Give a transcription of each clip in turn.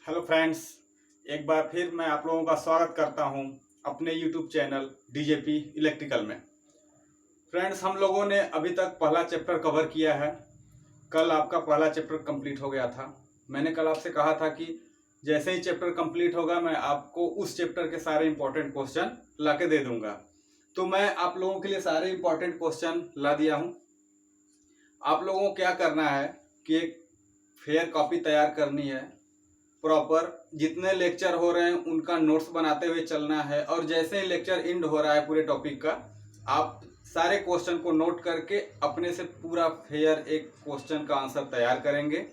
Hello friends, एक बार फिर मैं आप लोगों का स्वागत करता हूं अपने यूट्यूब चैनल डीजेपी इलेक्ट्रिकल में। फ्रेंड्स, हम लोगों ने अभी तक पहला चैप्टर कवर किया है। कल आपका पहला चैप्टर कंप्लीट हो गया था। मैंने कल आपसे कहा था कि जैसे ही चैप्टर कंप्लीट होगा मैं आपको उस चैप्टर के सारे इंपॉर्टेंट क्वेश्चन ला के दे दूंगा। तो मैं आप लोगों के लिए सारे इंपॉर्टेंट क्वेश्चन ला दिया हूँ। आप लोगों को क्या करना है कि एक फेयर कॉपी तैयार करनी है। प्रॉपर जितने लेक्चर हो रहे हैं उनका नोट्स बनाते हुए चलना है, और जैसे ही लेक्चर एंड हो रहा है पूरे टॉपिक का, आप सारे क्वेश्चन को नोट करके अपने से पूरा फेयर एक क्वेश्चन का आंसर तैयार करेंगे।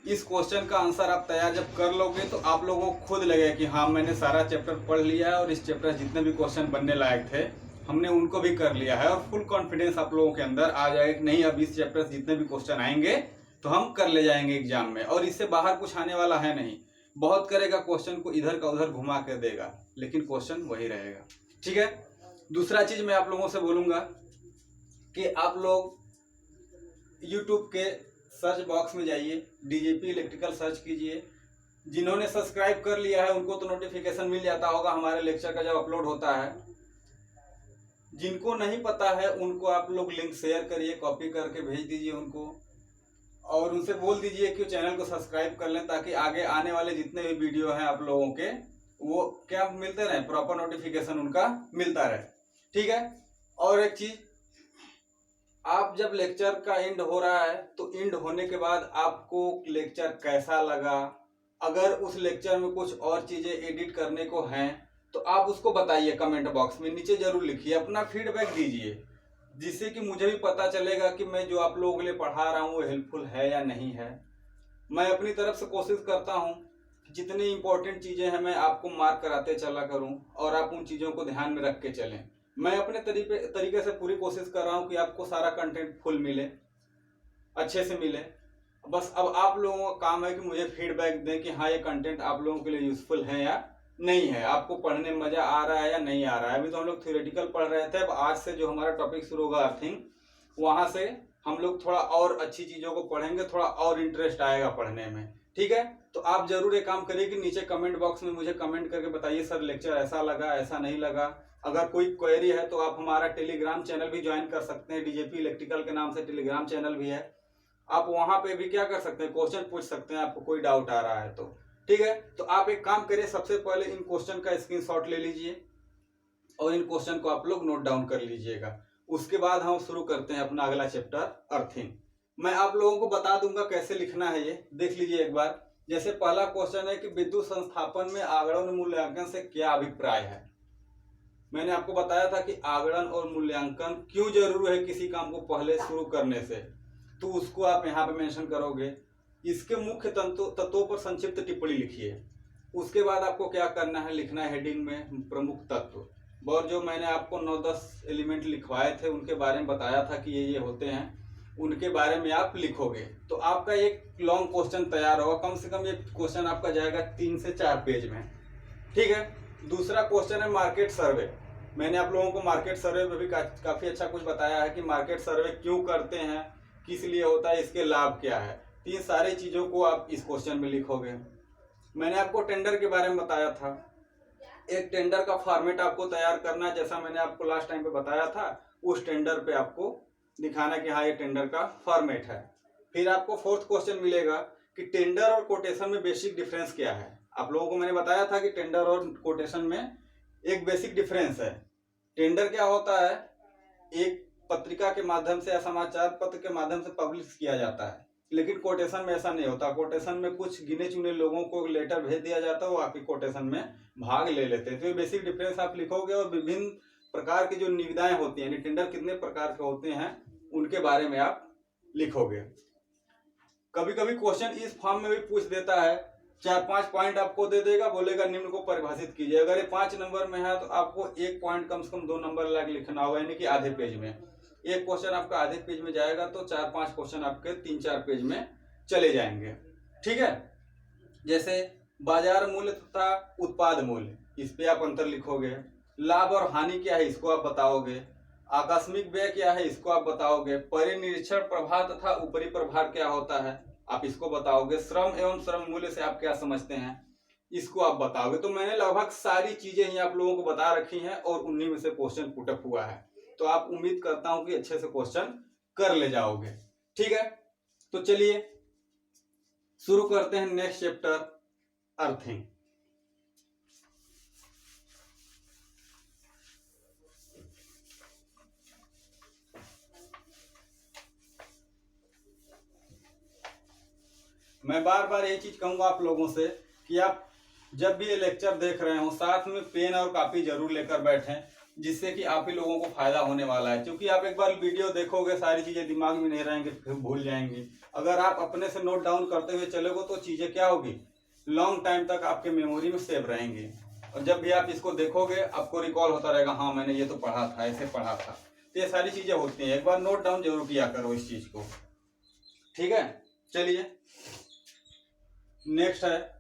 इस क्वेश्चन का आंसर आप तैयार जब कर लोगे तो आप लोगों को खुद लगेगा कि हाँ, मैंने सारा चैप्टर पढ़ लिया है और इस चैप्टर जितने भी क्वेश्चन बनने लायक थे हमने उनको भी कर लिया है, और फुल कॉन्फिडेंस आप लोगों के अंदर आ जाएगा कि नहीं, अब इस चैप्टर से जितने भी क्वेश्चन आएंगे तो हम कर ले जाएंगे एग्जाम में, और इससे बाहर कुछ आने वाला है नहीं। बहुत करेगा, क्वेश्चन को इधर का उधर घुमा कर देगा, लेकिन क्वेश्चन वही रहेगा। ठीक है। दूसरा चीज मैं आप लोगों से बोलूंगा कि आप लोग यूट्यूब के सर्च बॉक्स में जाइए, डीजेपी इलेक्ट्रिकल सर्च कीजिए। जिन्होंने सब्सक्राइब कर लिया है उनको तो नोटिफिकेशन मिल जाता होगा हमारे लेक्चर का जब अपलोड होता है। जिनको नहीं पता है उनको आप लोग लिंक शेयर करिए, कॉपी करके भेज दीजिए उनको, और उनसे बोल दीजिए कि चैनल को सब्सक्राइब कर लें, ताकि आगे आने वाले जितने भी वीडियो हैं आप लोगों के वो क्या मिलते रहे, प्रॉपर नोटिफिकेशन उनका मिलता रहे। ठीक है। और एक चीज, आप जब लेक्चर का एंड हो रहा है तो एंड होने के बाद आपको लेक्चर कैसा लगा, अगर उस लेक्चर में कुछ और चीजें एडिट करने को हैं तो आप उसको बताइए, कमेंट बॉक्स में नीचे जरूर लिखिए, अपना फीडबैक दीजिए, जिससे कि मुझे भी पता चलेगा कि मैं जो आप लोगों के लिए पढ़ा रहा हूँ वो हेल्पफुल है या नहीं है। मैं अपनी तरफ से कोशिश करता हूँ कि जितनी इंपॉर्टेंट चीज़ें हैं मैं आपको मार्क कराते चला करूँ, और आप उन चीज़ों को ध्यान में रख के चलें। मैं अपने तरीके से पूरी कोशिश कर रहा हूँ कि आपको सारा कंटेंट फुल मिले, अच्छे से मिले। बस अब आप लोगों का काम है कि मुझे फीडबैक दें कि हाँ, ये कंटेंट आप लोगों के लिए यूजफुल है या नहीं है, आपको पढ़ने में मजा आ रहा है या नहीं आ रहा है। अभी तो हम लोग थ्योरेटिकल पढ़ रहे थे, अब आज से जो हमारा टॉपिक शुरू होगा अर्थिंग, वहां से हम लोग थोड़ा और अच्छी चीजों को पढ़ेंगे, थोड़ा और इंटरेस्ट आएगा पढ़ने में। ठीक है। तो आप जरूर एक काम करिए कि नीचे कमेंट बॉक्स में मुझे कमेंट करके बताइए, सर लेक्चर ऐसा लगा, ऐसा नहीं लगा। अगर कोई क्वेरी है तो आप हमारा टेलीग्राम चैनल भी ज्वाइन कर सकते हैं, डीजेपी इलेक्ट्रिकल के नाम से टेलीग्राम चैनल भी है। आप वहां पे भी क्या कर सकते हैं, क्वेश्चन पूछ सकते हैं, आपको कोई डाउट आ रहा है तो। ठीक है। तो आप एक काम करिए, सबसे पहले इन क्वेश्चन का स्क्रीनशॉट ले लीजिए और इन क्वेश्चन को आप लोग नोट डाउन कर लीजिएगा। उसके बाद हम शुरू करते हैं अपना अगला चैप्टर अर्थिंग। मैं आप लोगों को बता दूंगा कैसे लिखना है, ये देख लीजिए एक बार। जैसे पहला क्वेश्चन है कि विद्युत संस्थापन में आगणन मूल्यांकन से क्या अभिप्राय है। मैंने आपको बताया था कि आगणन और मूल्यांकन क्यों जरूरी है किसी काम को पहले शुरू करने से, तो उसको आप यहाँ पे मेंशन करोगे। इसके मुख्य तत्वों पर संक्षिप्त टिप्पणी लिखिए। उसके बाद आपको क्या करना है, लिखना है हेडिंग में प्रमुख तत्व, और जो मैंने आपको 9-10 एलिमेंट लिखवाए थे उनके बारे में बताया था कि ये होते हैं, उनके बारे में आप लिखोगे तो आपका एक लॉन्ग क्वेश्चन तैयार होगा। कम से कम ये क्वेश्चन आपका जाएगा 3 से 4 पेज में। ठीक है। दूसरा क्वेश्चन है मार्केट सर्वे। मैंने आप लोगों को मार्केट सर्वे में भी काफी अच्छा कुछ बताया है कि मार्केट सर्वे क्यों करते हैं, किस लिए होता है, इसके लाभ क्या है। तीन सारी चीजों को आप इस क्वेश्चन में लिखोगे। मैंने आपको टेंडर के बारे में बताया था, एक टेंडर का फॉर्मेट आपको तैयार करना है, जैसा मैंने आपको लास्ट टाइम पे बताया था। उस टेंडर पे आपको दिखाना कि हाँ, ये टेंडर का फॉर्मेट है। फिर आपको फोर्थ क्वेश्चन मिलेगा कि टेंडर और कोटेशन में बेसिक डिफरेंस क्या है। आप लोगों को मैंने बताया था कि टेंडर और कोटेशन में एक बेसिक डिफरेंस है। टेंडर क्या होता है, एक पत्रिका के माध्यम से या समाचार पत्र के माध्यम से पब्लिश किया जाता है, लेकिन कोटेशन में ऐसा नहीं होता। कोटेशन में कुछ गिने चुने लोगों को लेटर भेज दिया जाता है, वो आपकी कोटेशन में भाग ले लेते हैं। तो ये बेसिक डिफरेंस आप लिखोगे, और विभिन्न प्रकार की जो निविदाएं होती हैं, टेंडर कितने प्रकार के होते हैं उनके बारे में आप लिखोगे। कभी कभी क्वेश्चन इस फॉर्म में भी पूछ देता है, 4-5 पॉइंट आपको दे देगा, बोलेगा निम्न को परिभाषित कीजिए। अगर ये 5 नंबर में है तो आपको 1 पॉइंट कम से कम 2 नंबर लग लिखना होगा, यानी कि आधे पेज में। एक क्वेश्चन आपका आधे पेज में जाएगा तो 4-5 क्वेश्चन आपके 3-4 पेज में चले जाएंगे। ठीक है। जैसे बाजार मूल्य तथा उत्पाद मूल्य, इस पे आप अंतर लिखोगे। लाभ और हानि क्या है, इसको आप बताओगे। आकस्मिक व्यय क्या है, इसको आप बताओगे। परिनिरीक्षण प्रभार तथा ऊपरी प्रभार क्या होता है, आप इसको बताओगे। श्रम एवं श्रम मूल्य से आप क्या समझते हैं, इसको आप बताओगे। तो मैंने लगभग सारी चीजें ही आप लोगों को बता रखी हैं और उन्हीं में से क्वेश्चन पुटअप हुआ है। तो आप उम्मीद करता हूं कि अच्छे से क्वेश्चन कर ले जाओगे। ठीक है, तो चलिए शुरू करते हैं नेक्स्ट चैप्टर, अर्थिंग। मैं बार बार यही चीज कहूंगा आप लोगों से कि आप जब भी ये लेक्चर देख रहे हो साथ में पेन और कॉपी जरूर लेकर बैठें, जिससे कि आप ही लोगों को फायदा होने वाला है। क्योंकि आप एक बार वीडियो देखोगे सारी चीजें दिमाग में नहीं रहेंगे, फिर भूल जाएंगे। अगर आप अपने से नोट डाउन करते हुए चलोगे तो चीजें क्या होगी, लॉन्ग टाइम तक आपके मेमोरी में सेव रहेंगी। और जब भी आप इसको देखोगे आपको रिकॉल होता रहेगा, हाँ मैंने ये तो पढ़ा था, ऐसे पढ़ा था। तो ये सारी चीजें होती हैं, एक बार नोट डाउन जरूर किया करो इस चीज को। ठीक है, चलिए नेक्स्ट है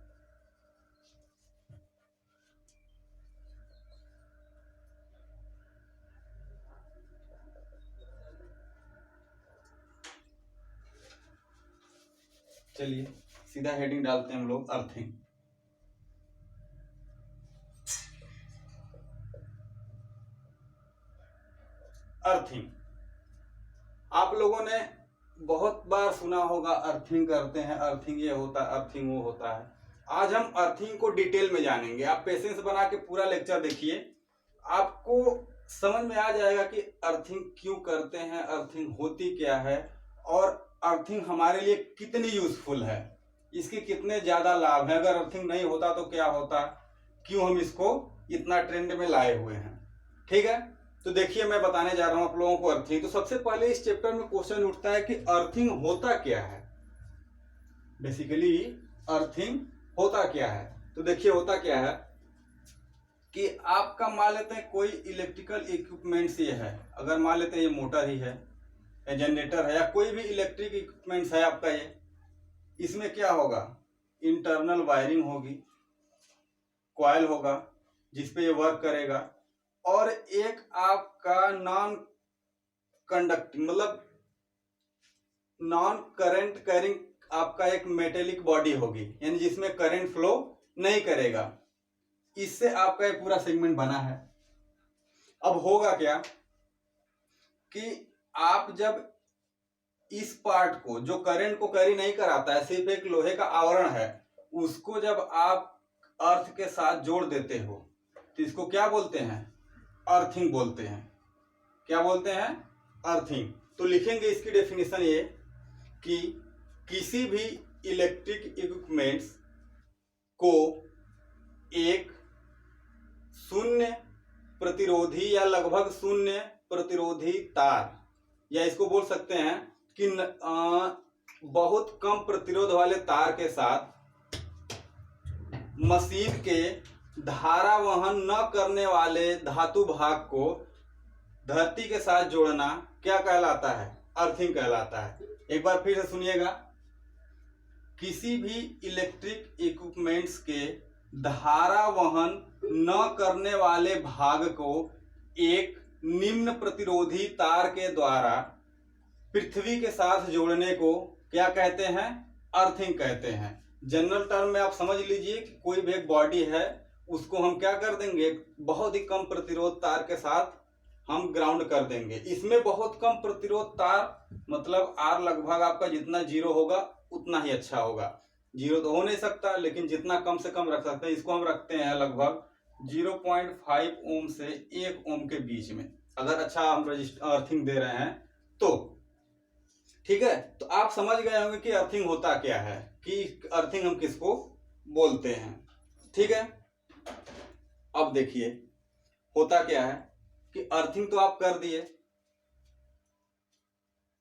चलिए सीधा हेडिंग डालते हैं हम लोग, अर्थिंग। अर्थिंग आप लोगों ने बहुत बार सुना होगा, अर्थिंग करते हैं, अर्थिंग ये होता है, अर्थिंग वो होता है। आज हम अर्थिंग को डिटेल में जानेंगे। आप पेशेंस बना के पूरा लेक्चर देखिए, आपको समझ में आ जाएगा कि अर्थिंग क्यों करते हैं, अर्थिंग होती क्या है और अर्थिंग हमारे लिए कितनी यूजफुल है, इसके कितने ज्यादा लाभ हैं। अगर अर्थिंग नहीं होता तो क्या होता, क्यों हम इसको इतना ट्रेंड में लाए हुए हैं। ठीक है, तो देखिए मैं बताने जा रहा हूं आप लोगों को अर्थिंग। तो सबसे पहले इस चैप्टर में क्वेश्चन उठता है कि अर्थिंग होता क्या है। बेसिकली अर्थिंग होता क्या है, तो देखिए होता क्या है कि आपका मान लेते हैं कोई इलेक्ट्रिकल इक्विपमेंट्स ये है। अगर मान लेते हैं ये मोटर ही है या जनरेटर है या कोई भी इलेक्ट्रिक इक्विपमेंट्स है आपका ये, इसमें क्या होगा, इंटरनल वायरिंग होगी, कॉइल होगा जिसपे ये वर्क करेगा, और एक आपका नॉन कंडक्टिंग मतलब नॉन करंट कैरिंग आपका एक मेटेलिक बॉडी होगी, यानी जिसमें करंट फ्लो नहीं करेगा। इससे आपका ये पूरा सेगमेंट बना है। अब होगा क्या कि आप जब इस पार्ट को, जो करंट को कैरी नहीं कराता है, सिर्फ एक लोहे का आवरण है, उसको जब आप अर्थ के साथ जोड़ देते हो तो इसको क्या बोलते हैं, अर्थिंग बोलते हैं। क्या बोलते हैं, अर्थिंग। तो लिखेंगे इसकी डेफिनेशन ये कि किसी भी इलेक्ट्रिक इक्विपमेंट्स को एक शून्य प्रतिरोधी या लगभग शून्य प्रतिरोधी तार, या इसको बोल सकते हैं कि बहुत कम प्रतिरोध वाले तार के साथ मशीन के धारा वहन न करने वाले धातु भाग को धरती के साथ जोड़ना क्या कहलाता है, अर्थिंग कहलाता है। एक बार फिर से सुनिएगा, किसी भी इलेक्ट्रिक इक्विपमेंट्स के धारा वहन न करने वाले भाग को एक निम्न प्रतिरोधी तार के द्वारा पृथ्वी के साथ जोड़ने को क्या कहते हैं, अर्थिंग कहते हैं। जनरल टर्म में आप समझ लीजिए कि कोई भी एक बॉडी है, उसको हम क्या कर देंगे, बहुत ही कम प्रतिरोध तार के साथ हम ग्राउंड कर देंगे। इसमें बहुत कम प्रतिरोध तार मतलब आर लगभग आपका जितना जीरो होगा उतना ही अच्छा होगा। जीरो तो हो नहीं सकता, लेकिन जितना कम से कम रख सकते हैं, इसको हम रखते हैं लगभग 0.5 ओम से 1 ओम के बीच में, अगर अच्छा हम अर्थिंग दे रहे हैं तो। ठीक है, तो आप समझ गए होंगे कि अर्थिंग होता क्या है, कि अर्थिंग हम किसको बोलते हैं। ठीक है, अब देखिए होता क्या है कि अर्थिंग तो आप कर दिए।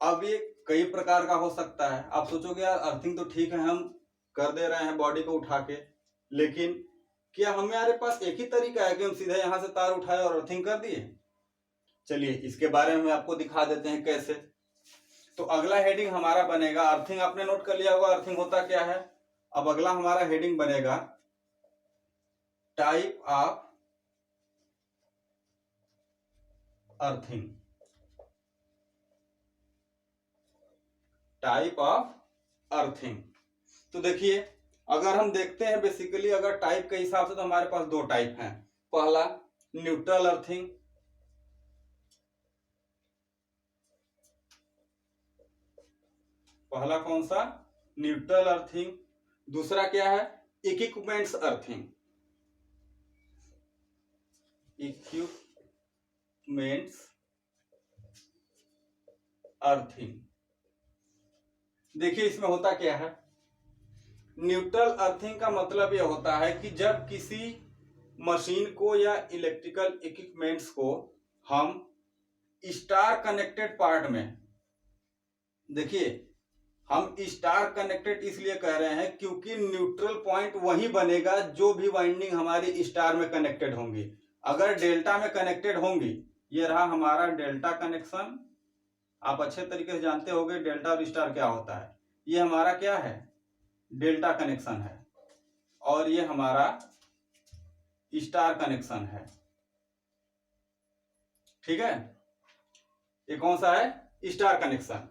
अब ये कई प्रकार का हो सकता है। आप सोचोगे यार अर्थिंग तो ठीक है, हम कर दे रहे हैं बॉडी को उठा के, लेकिन क्या हमारे पास एक ही तरीका है कि हम सीधे यहां से तार उठाए और अर्थिंग कर दिए। चलिए इसके बारे में आपको दिखा देते हैं कैसे। तो अगला हेडिंग हमारा बनेगा, अर्थिंग आपने नोट कर लिया होगा अर्थिंग होता क्या है। अब अगला हमारा हेडिंग बनेगा type of earthing. Type of earthing. तो देखिए, अगर हम देखते हैं बेसिकली अगर टाइप के हिसाब से, तो हमारे पास दो टाइप हैं। पहला न्यूट्रल अर्थिंग, पहला कौन सा? Neutral earthing. दूसरा क्या है? Equipments earthing. Equipments earthing. देखिए इसमें होता क्या है। न्यूट्रल अर्थिंग का मतलब यह होता है कि जब किसी मशीन को या इलेक्ट्रिकल इक्विपमेंट्स को हम स्टार कनेक्टेड पार्ट में, देखिए हम स्टार कनेक्टेड इसलिए कह रहे हैं क्योंकि न्यूट्रल पॉइंट वही बनेगा जो भी वाइंडिंग हमारी स्टार में कनेक्टेड होंगी। अगर डेल्टा में कनेक्टेड होंगी, ये रहा हमारा डेल्टा कनेक्शन, आप अच्छे तरीके से जानते होंगे डेल्टा और स्टार क्या होता है। ये हमारा क्या है? डेल्टा कनेक्शन है, और ये हमारा स्टार कनेक्शन है। ठीक है, ये कौन सा है? Star connection.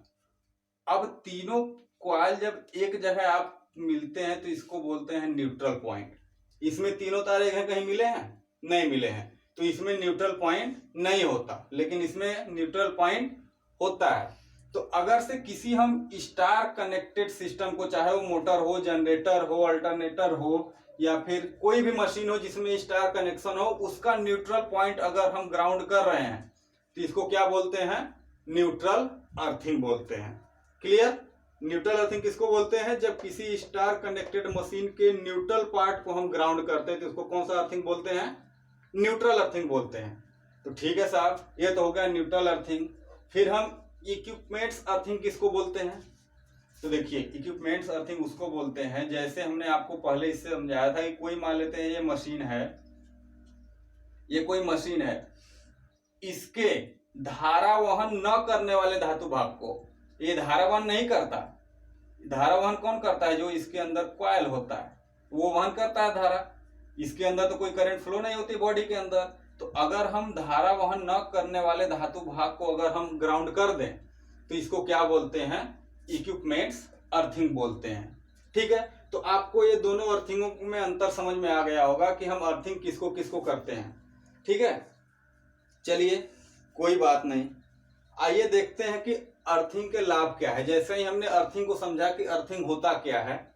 अब तीनों कॉइल जब एक जगह आप मिलते हैं तो इसको बोलते हैं न्यूट्रल पॉइंट। इसमें तीनों तारे कहीं मिले हैं? नहीं मिले हैं, तो इसमें न्यूट्रल पॉइंट नहीं होता, लेकिन इसमें न्यूट्रल पॉइंट होता है। तो अगर से किसी हम स्टार कनेक्टेड सिस्टम को, चाहे वो मोटर हो, जनरेटर हो, अल्टरनेटर हो, या फिर कोई भी मशीन हो जिसमें स्टार कनेक्शन हो, उसका न्यूट्रल पॉइंट अगर हम ग्राउंड कर रहे हैं तो इसको क्या बोलते हैं? न्यूट्रल अर्थिंग बोलते हैं। क्लियर? न्यूट्रल अर्थिंग किसको बोलते हैं? जब किसी स्टार कनेक्टेड मशीन के न्यूट्रल पार्ट को हम ग्राउंड करते हैं तो इसको कौन सा अर्थिंग बोलते हैं? न्यूट्रल अर्थिंग बोलते हैं। तो ठीक है साहब, ये तो हो गया न्यूट्रल अर्थिंग। फिर हम इक्विपमेंट्स अर्थिंग किसको बोलते हैं? तो देखिए इक्विपमेंट्स अर्थिंग उसको बोलते हैं, जैसे हमने आपको पहले इससे समझाया था कि कोई मान लेते हैं ये मशीन है, ये कोई मशीन है, इसके धारा वहन न करने वाले धातु भाग को ये धारा वहन नहीं करता। धारा वहन कौन करता है? जो इसके अंदर कॉइल होता है वो वहन करता है धारा। इसके अंदर तो कोई करंट फ्लो नहीं होती बॉडी के अंदर। तो अगर हम धारा वहन न करने वाले धातु भाग को अगर हम ग्राउंड कर दें तो इसको क्या बोलते हैं? इक्विपमेंट्स अर्थिंग बोलते हैं। ठीक है, तो आपको ये दोनों अर्थिंगों में अंतर समझ में आ गया होगा कि हम अर्थिंग किसको किसको करते हैं। ठीक है, चलिए कोई बात नहीं, आइए देखते हैं कि अर्थिंग के लाभ क्या है। जैसे ही हमने अर्थिंग को समझा कि अर्थिंग होता क्या है,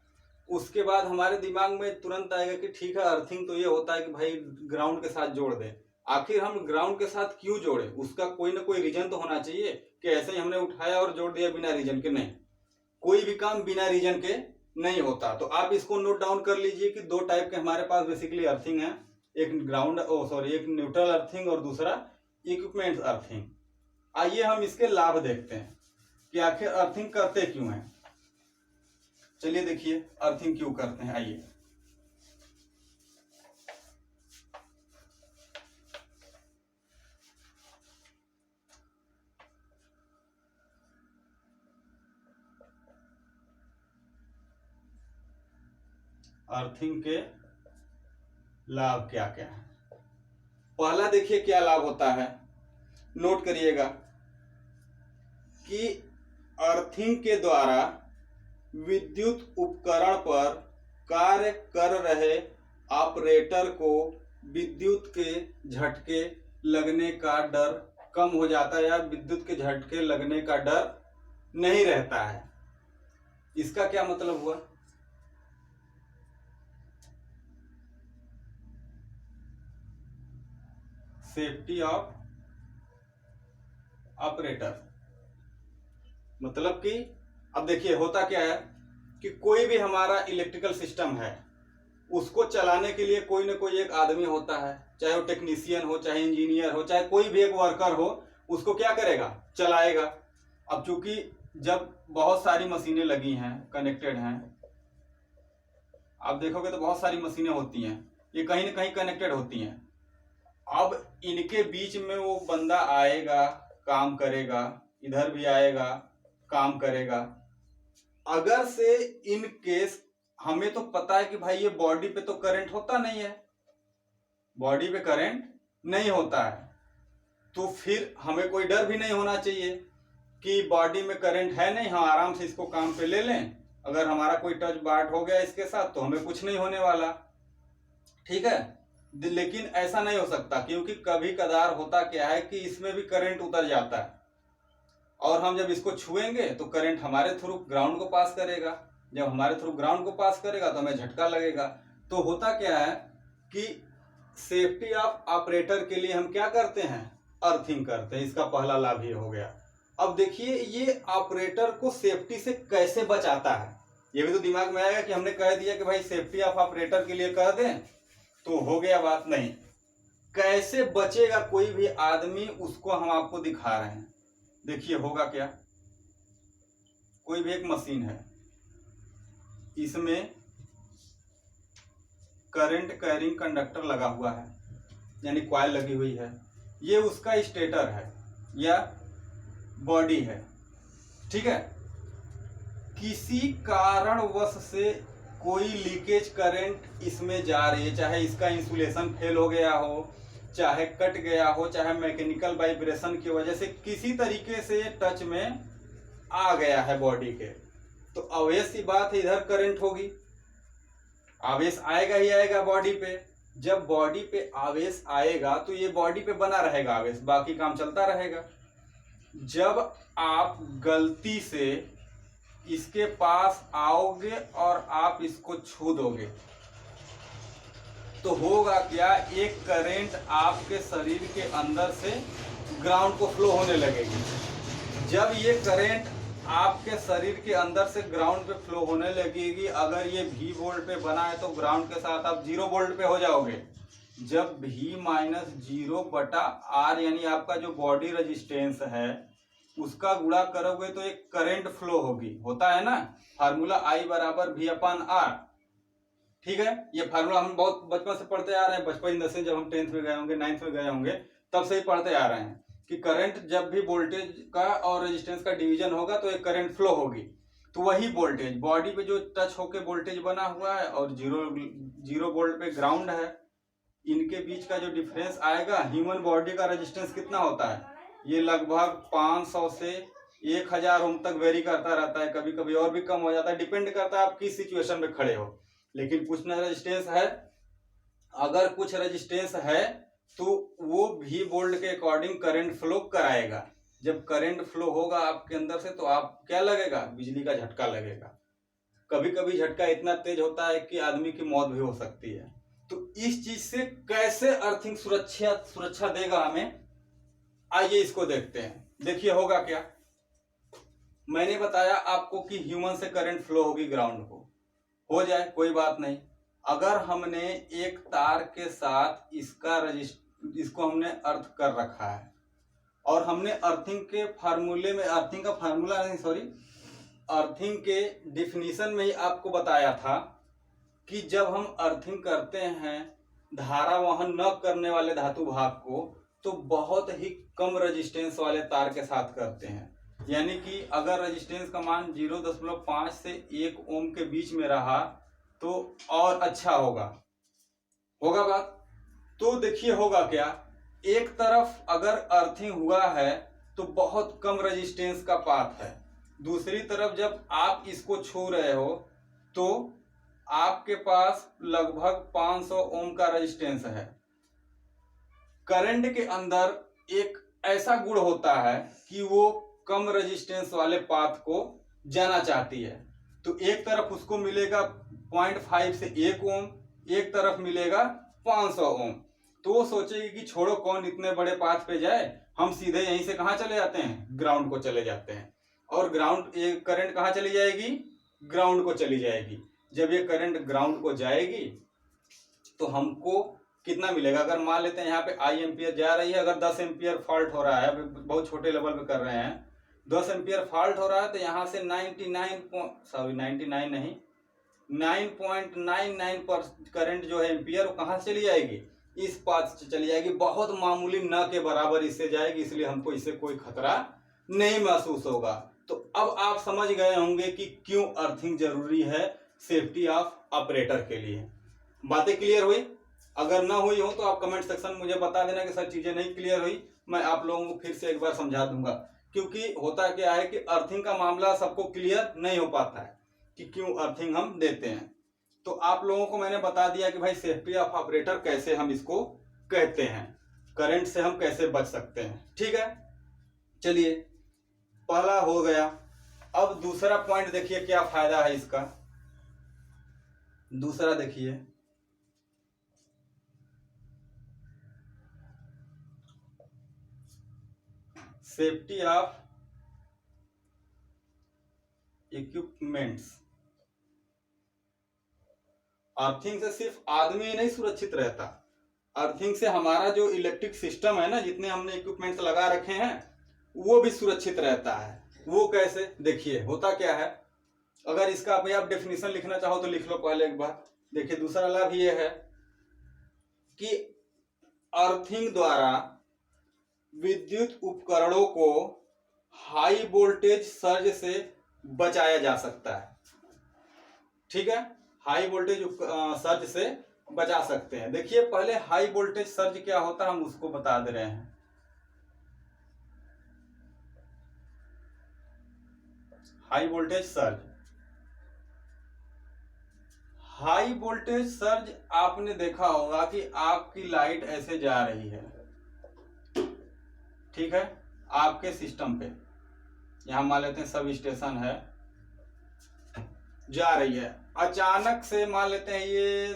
उसके बाद हमारे दिमाग में तुरंत आएगा कि ठीक है अर्थिंग तो ये होता है कि भाई ग्राउंड के साथ जोड़ दे। आखिर हम ग्राउंड के साथ क्यों जोड़े? उसका कोई ना कोई रीजन तो होना चाहिए कि ऐसे ही हमने उठाया और जोड़ दिया बिना रीजन के। नहीं, कोई भी काम बिना रीजन के नहीं होता। तो आप इसको नोट डाउन कर लीजिए कि दो टाइप के हमारे पास बेसिकली अर्थिंग है, एक ग्राउंड एक न्यूट्रल अर्थिंग और दूसरा इक्विपमेंट्स अर्थिंग। आइए हम इसके लाभ देखते हैं कि आखिर अर्थिंग करते क्यों हैं। चलिए देखिए अर्थिंग क्यों करते हैं। आइए अर्थिंग के लाभ क्या क्या है। पहला देखिए क्या लाभ होता है, नोट करिएगा कि अर्थिंग के द्वारा विद्युत उपकरण पर कार्य कर रहे ऑपरेटर को विद्युत के झटके लगने का डर कम हो जाता है, या विद्युत के झटके लगने का डर नहीं रहता है। इसका क्या मतलब हुआ? सेफ्टी ऑफ ऑपरेटर, मतलब कि अब देखिए होता क्या है कि कोई भी हमारा इलेक्ट्रिकल सिस्टम है, उसको चलाने के लिए कोई ना कोई एक आदमी होता है, चाहे वो टेक्नीशियन हो, चाहे इंजीनियर हो, चाहे कोई भी एक वर्कर हो, उसको क्या करेगा? चलाएगा। अब चूंकि जब बहुत सारी मशीनें लगी हैं, कनेक्टेड हैं, आप देखोगे तो बहुत सारी मशीनें होती हैं, ये कहीं ना कहीं कनेक्टेड होती हैं। अब इनके बीच में वो बंदा आएगा, काम करेगा, इधर भी आएगा, काम करेगा। अगर से इन केस हमें तो पता है कि भाई ये बॉडी पे तो करंट होता नहीं है, बॉडी पे करंट नहीं होता है, तो फिर हमें कोई डर भी नहीं होना चाहिए कि बॉडी में करंट है नहीं, हम आराम से इसको काम पे ले लें अगर हमारा कोई टच बाट हो गया इसके साथ तो हमें कुछ नहीं होने वाला, ठीक है। लेकिन ऐसा नहीं हो सकता, क्योंकि कभी कदार होता क्या है कि इसमें भी करंट उतर जाता है, और हम जब इसको छुएंगे तो करंट हमारे थ्रू ग्राउंड को पास करेगा। जब हमारे थ्रू ग्राउंड को पास करेगा तो हमें झटका लगेगा। तो होता क्या है कि सेफ्टी ऑफ ऑपरेटर के लिए हम क्या करते हैं, अर्थिंग करते हैं। इसका पहला लाभ ये हो गया। अब देखिए ये ऑपरेटर को सेफ्टी से कैसे बचाता है, ये भी तो दिमाग में आएगा कि हमने कह दिया कि भाई सेफ्टी ऑफ ऑपरेटर के लिए कह दें तो हो गया बात, नहीं। कैसे बचेगा कोई भी आदमी, उसको हम आपको दिखा रहे हैं। देखिए होगा क्या, कोई भी एक मशीन है, इसमें करंट कैरिंग कंडक्टर लगा हुआ है, यानी कॉइल लगी हुई है। ये उसका स्टेटर है या बॉडी है, ठीक है। किसी कारणवश से कोई लीकेज करंट इसमें जा रही है, चाहे इसका इंसुलेशन फेल हो गया हो, चाहे कट गया हो, चाहे मैकेनिकल वाइब्रेशन की वजह से किसी तरीके से टच में आ गया है बॉडी के, तो ऑब्वियस सी बात है इधर करंट होगी, आवेश आएगा ही आएगा बॉडी पे। जब बॉडी पे आवेश आएगा तो ये बॉडी पे बना रहेगा आवेश, बाकी काम चलता रहेगा। जब आप गलती से इसके पास आओगे और आप इसको छू दोगे तो होगा क्या, एक करंट आपके शरीर के अंदर से ग्राउंड को फ्लो होने लगेगी। जब ये करंट आपके शरीर के अंदर से ग्राउंड पे फ्लो होने लगेगी, अगर ये V वोल्ट पे बना है तो ग्राउंड के साथ आप 0 वोल्ट पे हो जाओगे। जब V माइनस 0/R यानी आपका जो बॉडी रेजिस्टेंस है उसका गुणा करोगे तो एक करंट फ्लो होगी, होता है ना फार्मूला I = V/R, ठीक है। ये फार्मूला हम बहुत बचपन से पढ़ते आ रहे हैं, बचपन से जब हम 10th में गए होंगे 9th में गए होंगे तब से ही पढ़ते आ रहे हैं कि करंट जब भी वोल्टेज का और रेजिस्टेंस का डिवीजन होगा तो एक करंट फ्लो होगी। तो वही वोल्टेज बॉडी पे जो टच होके वोल्टेज बना हुआ है और 0 वोल्ट पे ग्राउंड है, इनके बीच का जो डिफरेंस आएगा, ह्यूमन बॉडी का रेजिस्टेंस कितना होता है, ये लगभग 500 से 1000 ओम तक वेरी करता रहता है, कभी कभी और भी कम हो जाता है, डिपेंड करता है आप किस सिचुएशन में खड़े हो। लेकिन कुछ ना रेजिस्टेंस है, अगर कुछ रेजिस्टेंस है तो वो V वोल्ट के अकॉर्डिंग करंट फ्लो कराएगा। जब करंट फ्लो होगा आपके अंदर से तो आप क्या लगेगा, बिजली का झटका लगेगा। कभी कभी झटका इतना तेज होता है कि आदमी की मौत भी हो सकती है। तो इस चीज से कैसे अर्थिंग सुरक्षा देगा हमें, आइए इसको देखते हैं। देखिए होगा क्या, मैंने बताया आपको कि ह्यूमन से करंट फ्लो होगी ग्राउंड को, हो जाए कोई बात नहीं। अगर हमने एक तार के साथ इसको हमने अर्थ कर रखा है और हमने अर्थिंग के फार्मूले में, अर्थिंग का फार्मूला नहीं सॉरी, अर्थिंग के डिफिनीशन में ही आपको बताया था कि जब हम अर्थिंग करते हैं धारा वहन न करने वाले धातु भाग को तो बहुत ही कम रेजिस्टेंस वाले तार के साथ करते हैं। यानी कि अगर रेजिस्टेंस का मान 0.5 से 1 ओम के बीच में रहा तो और अच्छा होगा बात। तो देखिए होगा क्या, एक तरफ अगर अर्थिंग हुआ है तो बहुत कम रेजिस्टेंस का पाथ है, दूसरी तरफ जब आप इसको छू रहे हो तो आपके पास लगभग 500 ओम का रेजिस्टेंस है। करंट के अंदर एक ऐसा गुण होता है कि वो कम रेजिस्टेंस वाले पाथ को जाना चाहती है। तो एक तरफ उसको मिलेगा 0.5 से 1 ओम, एक तरफ मिलेगा 500 ओम। तो वो सोचेगी कि छोड़ो कौन इतने बड़े पाथ पे जाए, हम सीधे यहीं से कहाँ चले जाते हैं, ग्राउंड को चले जाते हैं। और ग्राउंड ये करंट कहाँ चली जाएगी, ग्राउंड को चली जाएगी। जब ये करंट ग्राउंड को जाएगी तो हमको कितना मिलेगा, अगर मान लेते हैं यहाँ पे I एम्पियर जा रही है, अगर 10 एम्पियर फॉल्ट हो रहा है, बहुत छोटे लेवल पे कर रहे हैं, 10 एम्पियर फॉल्ट हो रहा है तो यहाँ से 9.99 पर करंट जो है एम्पियर वो कहाँ चली जाएगी, इस पाथ से चली जाएगी। बहुत मामूली न के बराबर इससे जाएगी, इसलिए हमको इससे कोई खतरा नहीं महसूस होगा। तो अब आप समझ गए होंगे कि क्यों अर्थिंग जरूरी है सेफ्टी ऑफ ऑपरेटर के लिए। बातें क्लियर हुई? अगर ना हुई हो तो आप कमेंट सेक्शन में मुझे बता देना कि सर चीजें नहीं क्लियर हुई, मैं आप लोगों को फिर से एक बार समझा दूंगा। क्योंकि होता क्या है कि अर्थिंग का मामला सबको क्लियर नहीं हो पाता है। कि क्यों अर्थिंग हम देते हैं। तो आप लोगों को मैंने बता दिया कि भाई सेफ्टी ऑफ ऑपरेटर कैसे हम इसको कहते हैं, करंट से हम कैसे बच सकते हैं। ठीक है, चलिए पहला हो गया। अब दूसरा पॉइंट देखिए क्या फायदा है इसका। दूसरा देखिए, सेफ्टी ऑफ इक्विपमेंट्स। अर्थिंग से सिर्फ आदमी ही नहीं सुरक्षित रहता, अर्थिंग से हमारा जो इलेक्ट्रिक सिस्टम है ना, जितने हमने इक्विपमेंट्स लगा रखे हैं वो भी सुरक्षित रहता है। वो कैसे, देखिए होता क्या है। अगर इसका भाई आप डेफिनेशन लिखना चाहो तो लिख लो पहले एक बार। देखिए दूसरा लाभ ये है कि अर्थिंग द्वारा विद्युत उपकरणों को हाई वोल्टेज सर्ज से बचाया जा सकता है। ठीक है, हाई वोल्टेज सर्ज से बचा सकते हैं। देखिए पहले हाई वोल्टेज सर्ज क्या होता है हम उसको बता दे रहे हैं। High voltage surge, high voltage surge आपने देखा होगा कि आपकी लाइट ऐसे जा रही है, ठीक है, आपके सिस्टम पे, यहां मान लेते हैं सब स्टेशन है, जा रही है, अचानक से मान लेते हैं ये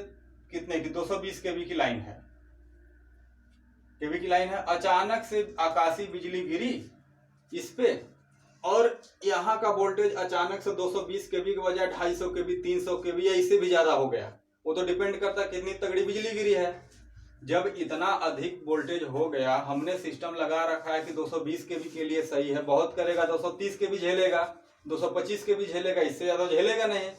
कितने की 220 केवी की लाइन है, केवी की लाइन है, अचानक से आकाशीय बिजली गिरी इस पे और यहाँ का वोल्टेज अचानक से 220 केवी के बजाय 250 केवी, 300 केवी या इससे भी ज्यादा हो गया। वो तो डिपेंड करता है कितनी तगड़ी बिजली गिरी है। जब इतना अधिक वोल्टेज हो गया, हमने सिस्टम लगा रखा है कि 220 केवी के लिए सही है, बहुत करेगा 230 केवी झेलेगा, 225 केवी झेलेगा, इससे ज्यादा झेलेगा नहीं,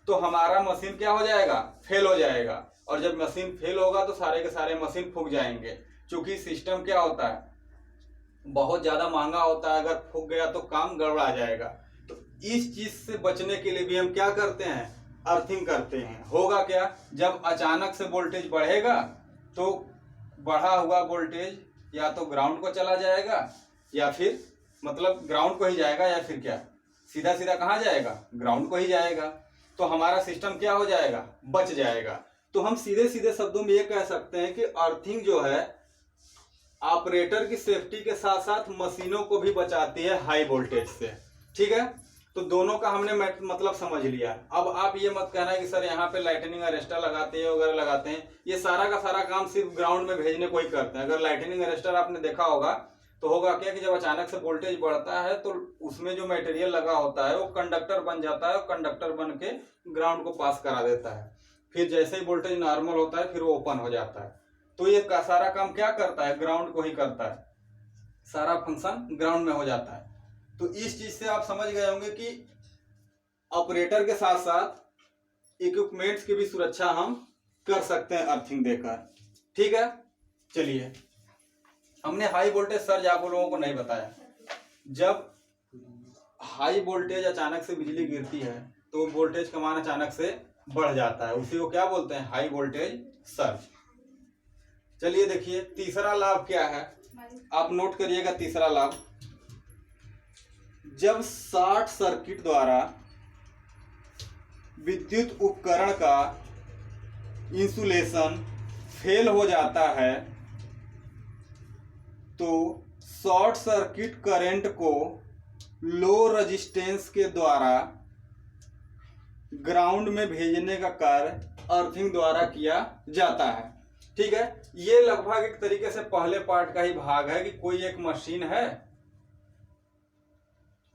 तो हमारा मशीन क्या हो जाएगा, फेल हो जाएगा। और जब मशीन फेल होगा तो सारे के सारे मशीन फूक जाएंगे, क्योंकि सिस्टम क्या होता है, बहुत ज्यादा महंगा होता है, अगर फूक गया तो काम गड़बड़ा जाएगा। तो इस चीज से बचने के लिए भी हम क्या करते हैं, अर्थिंग करते हैं। होगा क्या, जब अचानक से वोल्टेज बढ़ेगा तो बढ़ा हुआ वोल्टेज या तो ग्राउंड को चला जाएगा या फिर मतलब ग्राउंड को ही जाएगा, या फिर क्या सीधा सीधा कहाँ जाएगा, ग्राउंड को ही जाएगा। तो हमारा सिस्टम क्या हो जाएगा, बच जाएगा। तो हम सीधे सीधे शब्दों में ये कह सकते हैं कि अर्थिंग जो है ऑपरेटर की सेफ्टी के साथ साथ मशीनों को भी बचाती है हाई वोल्टेज से। ठीक है, तो दोनों का हमने मतलब समझ लिया। अब आप ये मत कहना कि सर यहाँ पे लाइटनिंग अरेस्टर लगाते हैं वगैरह लगाते हैं, ये सारा का सारा काम सिर्फ ग्राउंड में भेजने को ही करते हैं। अगर लाइटनिंग अरेस्टर आपने देखा होगा तो होगा क्या कि जब अचानक से वोल्टेज बढ़ता है तो उसमें जो मटेरियल लगा होता है वो कंडक्टर बन जाता है, कंडक्टर बन के ग्राउंड को पास करा देता है। फिर जैसे ही वोल्टेज नॉर्मल होता है फिर वो ओपन हो जाता है। तो ये सारा काम क्या करता है, ग्राउंड को ही करता है, सारा फंक्शन ग्राउंड में हो जाता है। तो इस चीज से आप समझ गए होंगे कि ऑपरेटर के साथ साथ इक्विपमेंट्स की भी सुरक्षा हम कर सकते हैं अर्थिंग देकर। ठीक है, चलिए हमने हाई वोल्टेज सर्ज आप लोगों को नहीं बताया। जब हाई वोल्टेज अचानक से बिजली गिरती है तो वोल्टेज का मान अचानक से बढ़ जाता है, उसी को क्या बोलते हैं, हाई वोल्टेज सर्ज। चलिए देखिए तीसरा लाभ क्या है, आप नोट करिएगा तीसरा लाभ। जब शॉर्ट सर्किट द्वारा विद्युत उपकरण का इंसुलेशन फेल हो जाता है तो शॉर्ट सर्किट करंट को लो रेजिस्टेंस के द्वारा ग्राउंड में भेजने का कार्य अर्थिंग द्वारा किया जाता है। ठीक है, ये लगभग एक तरीके से पहले पार्ट का ही भाग है कि कोई एक मशीन है,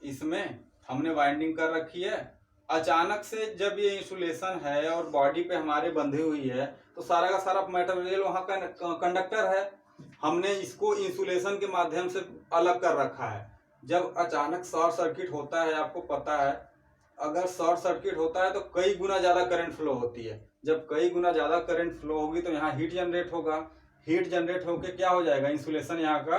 इसमें हमने वाइंडिंग कर रखी है, अचानक से जब ये इंसुलेशन है और बॉडी पे हमारे बंधी हुई है तो सारा का सारा मटेरियल वहां का कंडक्टर है, हमने इसको इंसुलेशन के माध्यम से अलग कर रखा है। जब अचानक शॉर्ट सर्किट होता है, आपको पता है अगर शॉर्ट सर्किट होता है तो कई गुना ज्यादा करंट फ्लो होती है। जब कई गुना ज्यादा करंट फ्लो होगी तो यहाँ हीट जनरेट होगा, हीट जनरेट होकर क्या हो जाएगा, इंसुलेशन यहाँ का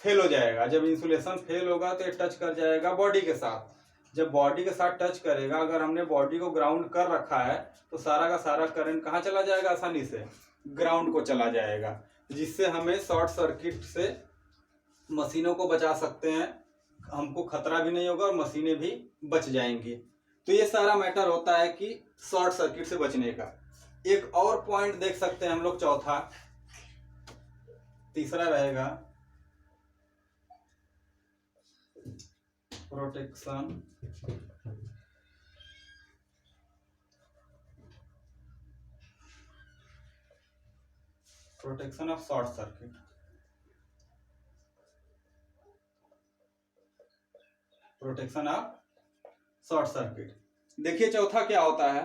फेल हो जाएगा। जब इंसुलेशन फेल होगा तो ये टच कर जाएगा बॉडी के साथ, जब बॉडी के साथ टच करेगा, अगर हमने बॉडी को ग्राउंड कर रखा है तो सारा का सारा करंट कहाँ चला जाएगा, आसानी से ग्राउंड को चला जाएगा, जिससे हमें शॉर्ट सर्किट से मशीनों को बचा सकते हैं, हमको खतरा भी नहीं होगा और मशीनें भी बच जाएंगी। तो ये सारा मैटर होता है कि शॉर्ट सर्किट से बचने का। एक और पॉइंट देख सकते हैं हम लोग, चौथा, तीसरा रहेगा protection of short circuit. Protection of short circuit. देखिए चौथा क्या होता है,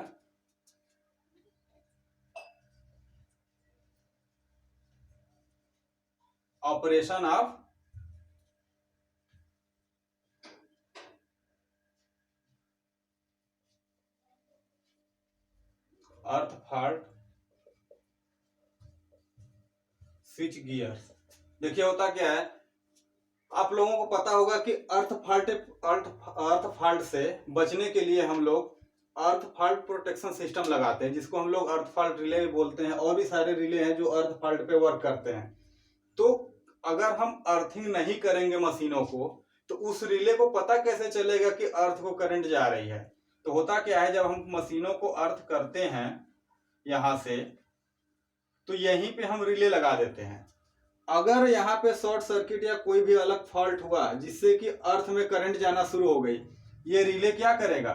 operation of earth fault switch gear. देखिए होता क्या है, आप लोगों को पता होगा कि अर्थ फॉल्ट से बचने के लिए हम लोग अर्थ फॉल्ट प्रोटेक्शन सिस्टम लगाते हैं, जिसको हम लोग अर्थ फॉल्ट रिले बोलते हैं। और भी सारे रिले हैं जो अर्थ फॉल्ट पे वर्क करते हैं। तो अगर हम अर्थिंग नहीं करेंगे मशीनों को, तो उस रिले को पता कैसे चलेगा कि अर्थ को करंट जा रही है। तो होता क्या है, जब हम मशीनों को अर्थ करते हैं यहां से, तो यहीं पे हम रिले लगा देते हैं। अगर यहाँ पे शॉर्ट सर्किट या कोई भी अलग फॉल्ट हुआ जिससे कि अर्थ में करंट जाना शुरू हो गई, ये रिले क्या करेगा,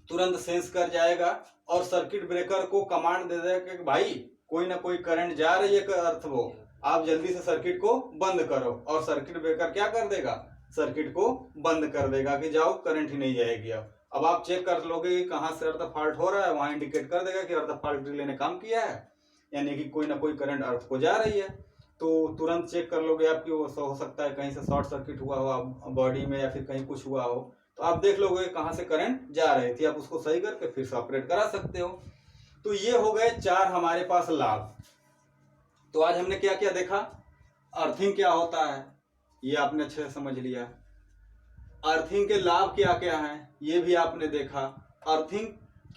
तुरंत सेंस कर जाएगा और सर्किट ब्रेकर को कमांड दे देगा कि भाई कोई ना कोई करंट जा रही है अर्थ, वो आप जल्दी से सर्किट को बंद करो। और सर्किट ब्रेकर क्या कर देगा, सर्किट को बंद कर देगा कि जाओ करंट ही नहीं जाएगी। अब आप चेक कर लोगे कि कहाँ से अर्थ फॉल्ट हो रहा है, वहां इंडिकेट कर देगा कि अर्थ फॉल्ट रिले ने काम किया है, यानी कि कोई ना कोई करंट अर्थ को जा रही है। तो तुरंत चेक कर लोगे आपकी, वो हो सकता है कहीं से शॉर्ट सर्किट हुआ हो बॉडी में, या फिर कहीं कुछ हुआ हो, तो आप देख लोगे कहाँ से करंट जा रही थी, आप उसको सही करके फिर से ऑपरेट करा सकते हो। तो ये हो गए 4 हमारे पास लाभ। तो आज हमने क्या क्या देखा, अर्थिंग क्या होता है ये आपने अच्छे से समझ लिया, अर्थिंग के लाभ क्या क्या हैं ये भी आपने देखा, अर्थिंग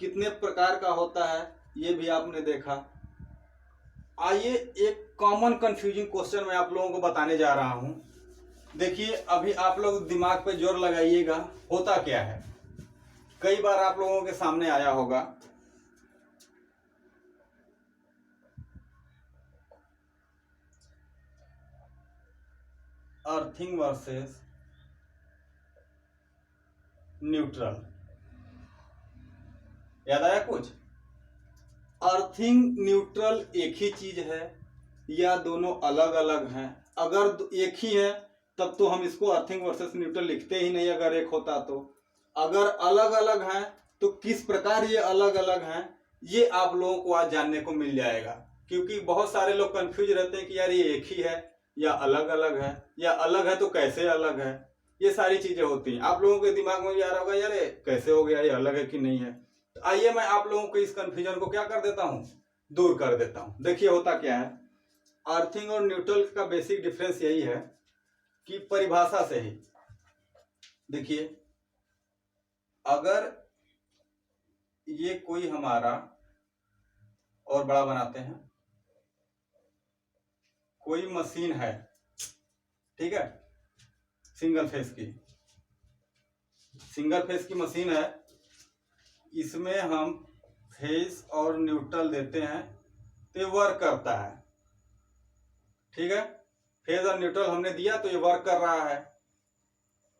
कितने प्रकार का होता है ये भी आपने देखा। आइए एक कॉमन कंफ्यूजिंग क्वेश्चन मैं आप लोगों को बताने जा रहा हूं। देखिए अभी आप लोग दिमाग पे जोर लगाइएगा, होता क्या है, कई बार आप लोगों के सामने आया होगा अर्थिंग वर्सेस न्यूट्रल। याद आया कुछ? अर्थिंग न्यूट्रल एक ही चीज है या दोनों अलग अलग हैं? अगर एक ही है तब तो हम इसको अर्थिंग वर्सेस न्यूट्रल लिखते ही नहीं अगर एक होता तो। अगर अलग अलग हैं तो किस प्रकार ये अलग अलग हैं ये आप लोगों को आज जानने को मिल जाएगा। क्योंकि बहुत सारे लोग कंफ्यूज रहते हैं कि यार ये एक ही है या अलग अलग है, या अलग है तो कैसे अलग है, ये सारी चीजें होती हैं। आप लोगों के दिमाग में भी आ रहा होगा यार कैसे हो गया, ये अलग है कि नहीं है। तो आइए मैं आप लोगों को इस कंफ्यूजन को क्या कर देता हूं, दूर कर देता हूं। देखिए होता क्या है, अर्थिंग और न्यूट्रल का बेसिक डिफरेंस यही है कि परिभाषा से ही। देखिए अगर ये कोई हमारा, और बड़ा बनाते हैं, कोई मशीन है, ठीक है, सिंगल फेस की मशीन है, इसमें हम फेस और न्यूट्रल देते हैं तो ये वर्क करता है, ठीक है। फेज और न्यूट्रल हमने दिया तो ये वर्क कर रहा है।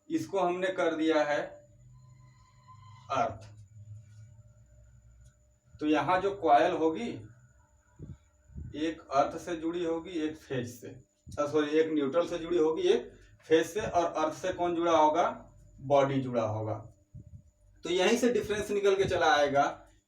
इसको हमने कर दिया है अर्थ। तो यहां जो कॉइल होगी एक अर्थ से जुड़ी होगी, एक फेज से, सॉरी एक न्यूट्रल से जुड़ी होगी, एक फेज से, और अर्थ से कौन जुड़ा होगा, बॉडी जुड़ा होगा। तो यहीं से डिफरेंस निकल के चला आएगा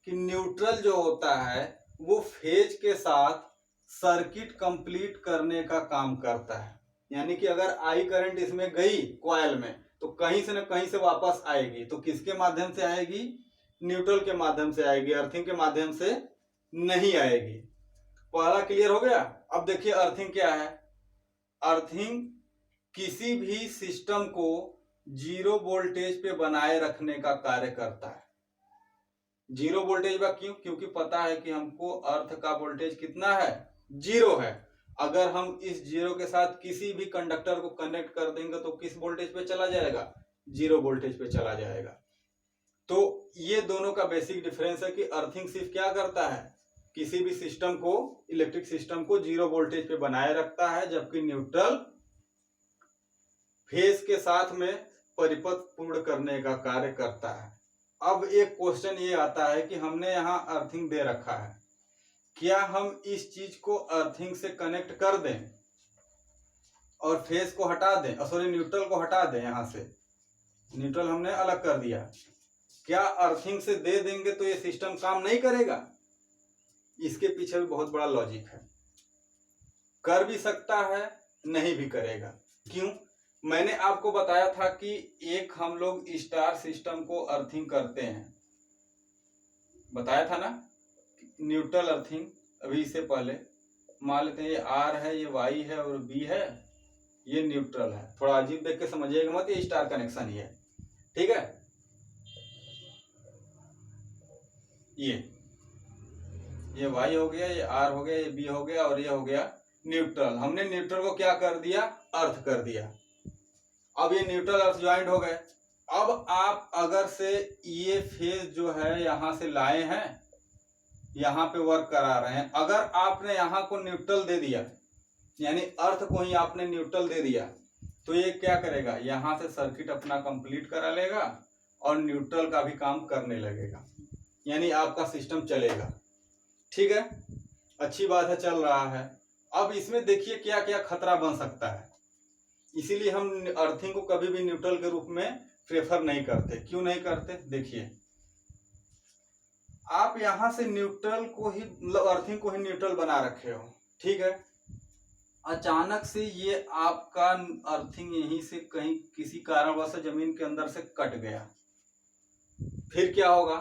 कि न्यूट्रल जो होता है वो फेज के साथ सर्किट कंप्लीट करने का काम करता है। यानी कि अगर आई करंट इसमें गई कॉइल में तो कहीं से न कहीं से वापस आएगी। तो किसके माध्यम से आएगी, न्यूट्रल के माध्यम से आएगी, अर्थिंग के माध्यम से नहीं आएगी। पहला क्लियर हो गया। अब देखिए अर्थिंग क्या है। अर्थिंग किसी भी सिस्टम को जीरो वोल्टेज पे बनाए रखने का कार्य करता है। जीरो वोल्टेज का क्यों, क्योंकि पता है कि हमको अर्थ का वोल्टेज कितना है, जीरो है। अगर हम इस जीरो के साथ किसी भी कंडक्टर को कनेक्ट कर देंगे तो किस वोल्टेज पे चला जाएगा, जीरो वोल्टेज पे चला जाएगा। तो ये दोनों का बेसिक डिफरेंस है कि अर्थिंग सिर्फ क्या करता है, किसी भी सिस्टम को, इलेक्ट्रिक सिस्टम को 0 वोल्टेज पे बनाए रखता है, जबकि न्यूट्रल फेज के साथ में परिपथ पूर्ण करने का कार्य करता है। अब एक क्वेश्चन ये आता है कि हमने यहाँ अर्थिंग दे रखा है, क्या हम इस चीज को अर्थिंग से कनेक्ट कर दें और फेज को हटा दें, सॉरी न्यूट्रल को हटा दें, यहां से न्यूट्रल हमने अलग कर दिया, क्या अर्थिंग से दे देंगे तो ये सिस्टम काम नहीं करेगा? इसके पीछे भी बहुत बड़ा लॉजिक है। कर भी सकता है, नहीं भी करेगा। क्यों? मैंने आपको बताया था कि एक हम लोग स्टार सिस्टम को अर्थिंग करते हैं, बताया था ना, न्यूट्रल अर्थिंग। अभी इससे पहले मान लेते हैं ये आर है, ये वाई है और बी है, ये न्यूट्रल है। थोड़ा अजीब देख के समझिएगा मत, ये स्टार कनेक्शन ही है, ठीक है। ये वाई हो गया, ये आर हो गया, ये बी हो गया और ये हो गया न्यूट्रल। हमने न्यूट्रल को क्या कर दिया, अर्थ कर दिया। अब ये न्यूट्रल अर्थ ज्वाइंट हो गए। अब आप अगर से ये फेज जो है यहां से लाए हैं, यहां पे वर्क करा रहे हैं, अगर आपने यहां को न्यूट्रल दे दिया, यानी अर्थ को ही आपने न्यूट्रल दे दिया, तो ये क्या करेगा, यहां से सर्किट अपना कंप्लीट करा लेगा और न्यूट्रल का भी काम करने लगेगा, यानी आपका सिस्टम चलेगा। ठीक है, अच्छी बात है, चल रहा है। अब इसमें देखिए क्या क्या खतरा बन सकता है, इसीलिए हम अर्थिंग को कभी भी न्यूट्रल के रूप में प्रेफर नहीं करते। क्यों नहीं करते? देखिए, आप यहां से न्यूट्रल को ही, मतलब अर्थिंग को ही न्यूट्रल बना रखे हो, ठीक है। अचानक से ये आपका अर्थिंग यहीं से कहीं किसी कारणवश से जमीन के अंदर से कट गया, फिर क्या होगा,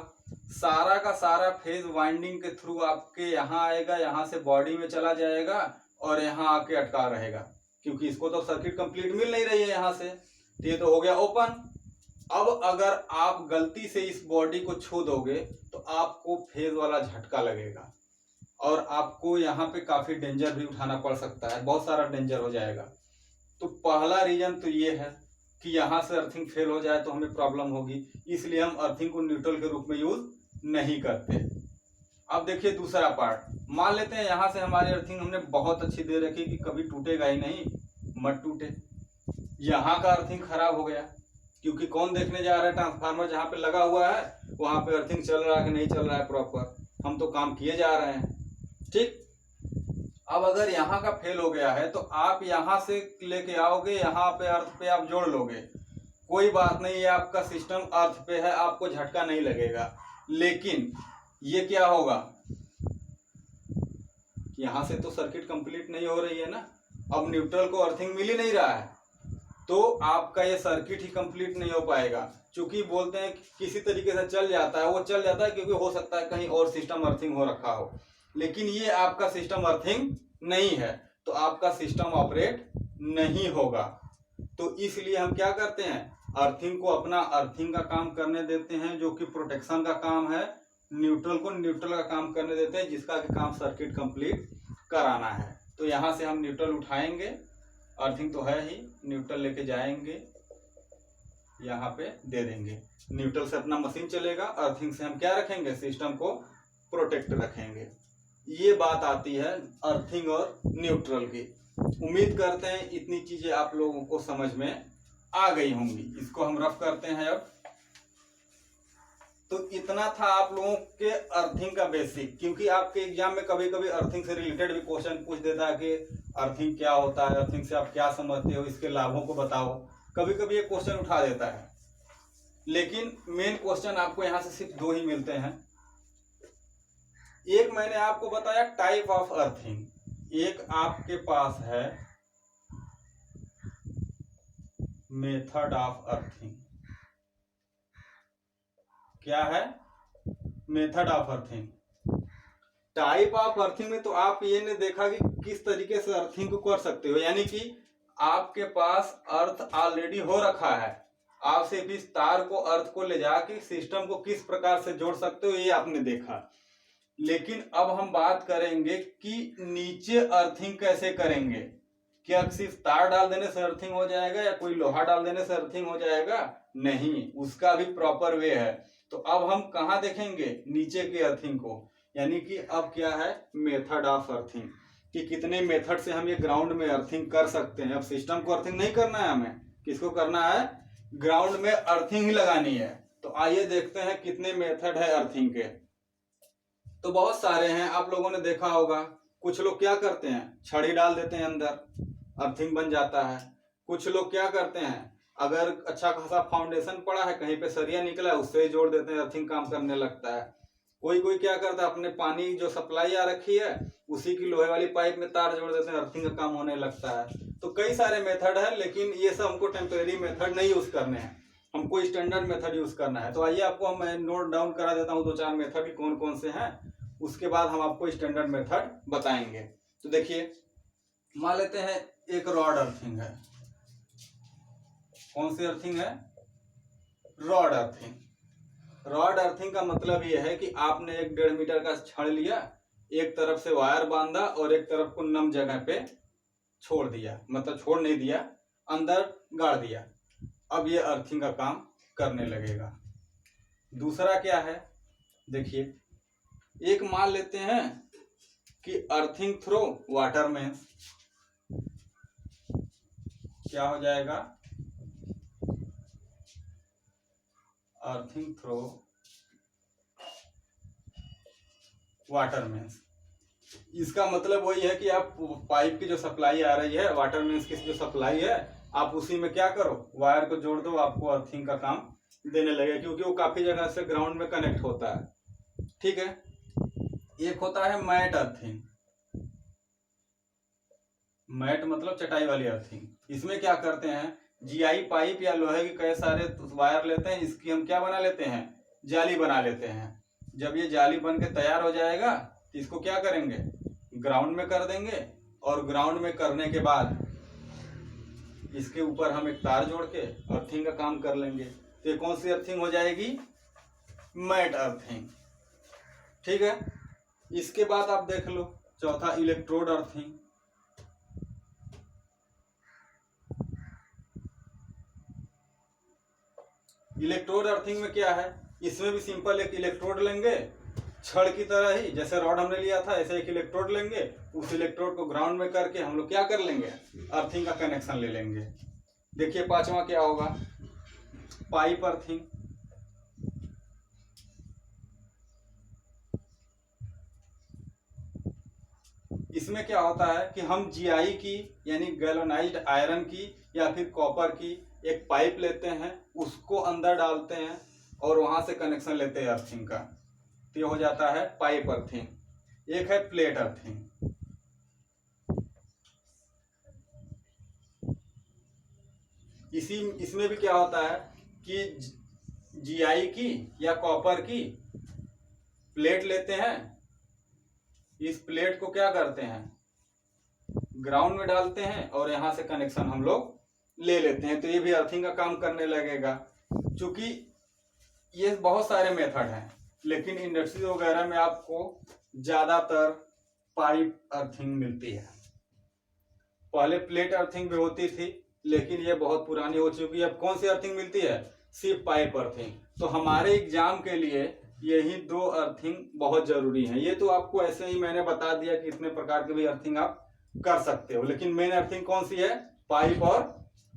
सारा का सारा फेज वाइंडिंग के थ्रू आपके यहाँ आएगा, यहाँ से बॉडी में चला जाएगा और यहाँ आके अटका रहेगा, क्योंकि इसको तो सर्किट कंप्लीट मिल नहीं रही है यहाँ से, तो ये तो हो गया ओपन। अब अगर आप गलती से इस बॉडी को छू दोगे तो आपको फेज वाला झटका लगेगा और आपको यहाँ पे काफी डेंजर भी उठाना पड़ सकता है, बहुत सारा डेंजर हो जाएगा। तो पहला रीजन तो ये है कि यहाँ से अर्थिंग फेल हो जाए तो हमें प्रॉब्लम होगी, इसलिए हम अर्थिंग को न्यूट्रल के रूप में यूज नहीं करते। अब देखिए दूसरा पार्ट, मान लेते हैं यहाँ से हमारी अर्थिंग हमने बहुत अच्छी दे रखी कि कभी टूटेगा ही नहीं, मत टूटे। यहाँ का अर्थिंग खराब हो गया, क्योंकि कौन देखने जा रहा है, ट्रांसफार्मर जहाँ पे लगा हुआ है वहां पे अर्थिंग चल रहा है कि नहीं चल रहा है प्रॉपर, हम तो काम किए जा रहे हैं, ठीक। अब अगर यहाँ का फेल हो गया है तो आप यहाँ से लेके आओगे, यहाँ पे अर्थ पे आप जोड़ लोगे, कोई बात नहीं, ये आपका सिस्टम अर्थ पे है, आपको झटका नहीं लगेगा। लेकिन ये क्या होगा, यहाँ से तो सर्किट कंप्लीट नहीं हो रही है ना, अब न्यूट्रल को अर्थिंग मिल ही नहीं रहा है, तो आपका ये सर्किट ही कंप्लीट नहीं हो पाएगा। चूंकि बोलते हैं किसी तरीके से चल जाता है, वो चल जाता है क्योंकि हो सकता है कहीं और सिस्टम अर्थिंग हो रखा हो, लेकिन ये आपका सिस्टम अर्थिंग नहीं है, तो आपका सिस्टम ऑपरेट नहीं होगा। तो इसलिए हम क्या करते हैं, अर्थिंग को अपना अर्थिंग का काम करने देते हैं, जो कि प्रोटेक्शन का काम है, न्यूट्रल को न्यूट्रल का काम करने देते हैं, जिसका कि काम सर्किट कंप्लीट कराना है। तो यहाँ से हम न्यूट्रल उठाएंगे, अर्थिंग तो है ही, न्यूट्रल लेके जाएंगे, यहाँ पे दे देंगे, न्यूट्रल से अपना मशीन चलेगा, अर्थिंग से हम क्या रखेंगे, सिस्टम को प्रोटेक्ट रखेंगे। ये बात आती है अर्थिंग और न्यूट्रल की। उम्मीद करते हैं इतनी चीजें आप लोगों को समझ में आ गई होंगी। इसको हम रफ करते हैं अब। तो इतना था आप लोगों के अर्थिंग का बेसिक, क्योंकि आपके एग्जाम में कभी कभी अर्थिंग से रिलेटेड भी क्वेश्चन पूछ देता है कि अर्थिंग क्या होता है, अर्थिंग से आप क्या समझते हो, इसके लाभों को बताओ, कभी कभी ये क्वेश्चन उठा देता है। लेकिन मेन क्वेश्चन आपको यहाँ से सिर्फ 2 ही मिलते हैं। एक मैंने आपको बताया टाइप ऑफ अर्थिंग, एक आपके पास है मेथड ऑफ अर्थिंग। क्या है? Method of earthing. Type of earthing में तो आप ये ने देखा कि किस तरीके से अर्थिंग को कर सकते हो, यानी कि आपके पास अर्थ ऑलरेडी हो रखा है, आप सिर्फ इस तार को, अर्थ को ले जाके सिस्टम को किस प्रकार से जोड़ सकते हो, ये आपने देखा। लेकिन अब हम बात करेंगे कि नीचे अर्थिंग कैसे करेंगे। क्या सिर्फ तार डाल देने से अर्थिंग हो जाएगा या कोई लोहा डाल देने से अर्थिंग हो जाएगा? नहीं, उसका भी प्रॉपर वे है। तो तो अब हम कहाँ देखेंगे, नीचे की अर्थिंग को, यानी कि अब क्या है मेथड ऑफ अर्थिंग, कि कितने मेथड से हम ये ग्राउंड में अर्थिंग कर सकते हैं। अब सिस्टम को अर्थिंग नहीं करना है हमें, किसको करना है, ग्राउंड में अर्थिंग ही लगानी है। तो आइए देखते हैं कितने मेथड है अर्थिंग के। तो बहुत सारे हैं, आप लोगों ने देखा होगा। कुछ लोग क्या करते हैं, छड़ी डाल देते हैं अंदर, अर्थिंग बन जाता है। कुछ लोग क्या करते हैं, अगर अच्छा खासा फाउंडेशन पड़ा है, कहीं पे सरिया निकला है, उससे ही जोड़ देते हैं, अर्थिंग काम करने लगता है। कोई कोई क्या करता है, अपने पानी जो सप्लाई आ रखी है उसी की लोहे वाली पाइप में तार जोड़ देते हैं, अर्थिंग का काम होने लगता है। तो कई सारे मेथड है, लेकिन ये सब हमको टेम्परेरी मेथड नहीं यूज करने हैं, हमको स्टैंडर्ड मेथड यूज करना है। तो आइए आपको मैं नोट डाउन करा देता हूँ 2-4 मेथड कौन कौन से हैं, उसके बाद हम आपको स्टैंडर्ड मेथड बताएंगे। तो देखिए, मान लेते हैं एक रॉड अर्थिंग है। कौन सी अर्थिंग है, रॉड अर्थिंग। रॉड अर्थिंग का मतलब यह है कि आपने 1-1.5 मीटर का छड़ लिया, एक तरफ से वायर बांधा और एक तरफ को नम जगह पे छोड़ दिया, मतलब छोड़ नहीं दिया, अंदर गाड़ दिया। अब ये अर्थिंग का काम करने लगेगा। दूसरा क्या है, देखिए, एक मान लेते हैं कि अर्थिंग थ्रो वाटर मेंस। क्या हो जाएगा, अर्थिंग थ्रो वाटर मेंस। इसका मतलब वही है कि आप पाइप की जो सप्लाई आ रही है, वाटर मेंस की जो सप्लाई है, आप उसी में क्या करो, वायर को जोड़ दो, आपको अर्थिंग का काम देने लगे, क्योंकि वो काफी जगह से ग्राउंड में कनेक्ट होता है। ठीक है। एक होता है मैट अर्थिंग। मैट मतलब चटाई वाली अर्थिंग। इसमें क्या करते हैं, जीआई पाइप या लोहे के कई सारे वायर लेते हैं, इसकी हम क्या बना लेते हैं, जाली बना लेते हैं। जब ये जाली बन के तैयार हो जाएगा तो इसको क्या करेंगे, ग्राउंड में कर देंगे, और ग्राउंड में करने के बाद इसके ऊपर हम एक तार जोड़ के अर्थिंग का काम कर लेंगे। तो ये कौन सी अर्थिंग हो जाएगी, मैट अर्थिंग। ठीक है। इसके बाद आप देख लो चौथा इलेक्ट्रोड अर्थिंग। इलेक्ट्रोड अर्थिंग में क्या है, इसमें भी सिंपल एक इलेक्ट्रोड लेंगे, छड़ की तरह ही, जैसे रॉड हमने लिया था ऐसे एक इलेक्ट्रोड लेंगे, उस इलेक्ट्रोड को ग्राउंड में करके हम लोग क्या कर लेंगे, अर्थिंग का कनेक्शन ले लेंगे। देखिए पांचवा क्या होगा, पाइप अर्थिंग। इसमें क्या होता है कि हम जीआई की यानी गैल्वेनाइज्ड आयरन की या फिर कॉपर की एक पाइप लेते हैं, उसको अंदर डालते हैं और वहां से कनेक्शन लेते हैं अर्थिंग का। तो ये हो जाता है पाइप अर्थिंग। एक है प्लेट अर्थिंग। इसमें भी क्या होता है कि जीआई की या कॉपर की प्लेट लेते हैं, इस प्लेट को क्या करते हैं, ग्राउंड में डालते हैं और यहां से कनेक्शन हम लोग ले लेते हैं। तो ये भी अर्थिंग का काम करने लगेगा। क्योंकि ये बहुत सारे मेथड हैं, लेकिन इंडस्ट्री वगैरह में आपको ज्यादातर पाइप अर्थिंग मिलती है। पहले प्लेट अर्थिंग भी होती थी, लेकिन ये बहुत पुरानी हो चुकी है। अब कौन सी अर्थिंग मिलती है, सिर्फ पाइप अर्थिंग। तो हमारे एग्जाम के लिए यही 2 अर्थिंग बहुत जरूरी है। ये तो आपको ऐसे ही मैंने बता दिया कि इतने प्रकार के भी अर्थिंग आप कर सकते हो, लेकिन मेन अर्थिंग कौन सी है, पाइप और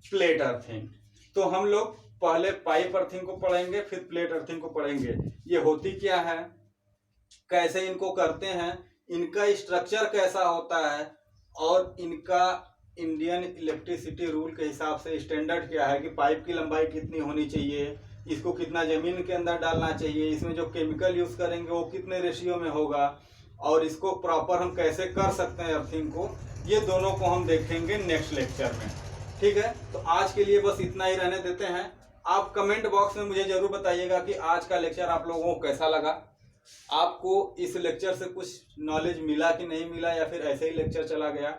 प्लेट अर्थिंग। तो हम लोग पहले पाइप अर्थिंग को पढ़ेंगे, फिर प्लेट अर्थिंग को पढ़ेंगे। ये होती क्या है, कैसे इनको करते हैं, इनका स्ट्रक्चर कैसा होता है, और इनका इंडियन इलेक्ट्रिसिटी रूल के हिसाब से स्टैंडर्ड क्या है कि पाइप की लंबाई कितनी होनी चाहिए, इसको कितना जमीन के अंदर डालना चाहिए, इसमें जो केमिकल यूज करेंगे वो कितने रेशियो में होगा, और इसको प्रॉपर हम कैसे कर सकते हैं अर्थिंग को। ये दोनों को हम देखेंगे नेक्स्ट लेक्चर में। ठीक है। तो आज के लिए बस इतना ही रहने देते हैं। आप कमेंट बॉक्स में मुझे जरूर बताइएगा कि आज का लेक्चर आप लोगों को कैसा लगा, आपको इस लेक्चर से कुछ नॉलेज मिला कि नहीं मिला, या फिर ऐसे ही लेक्चर चला गया।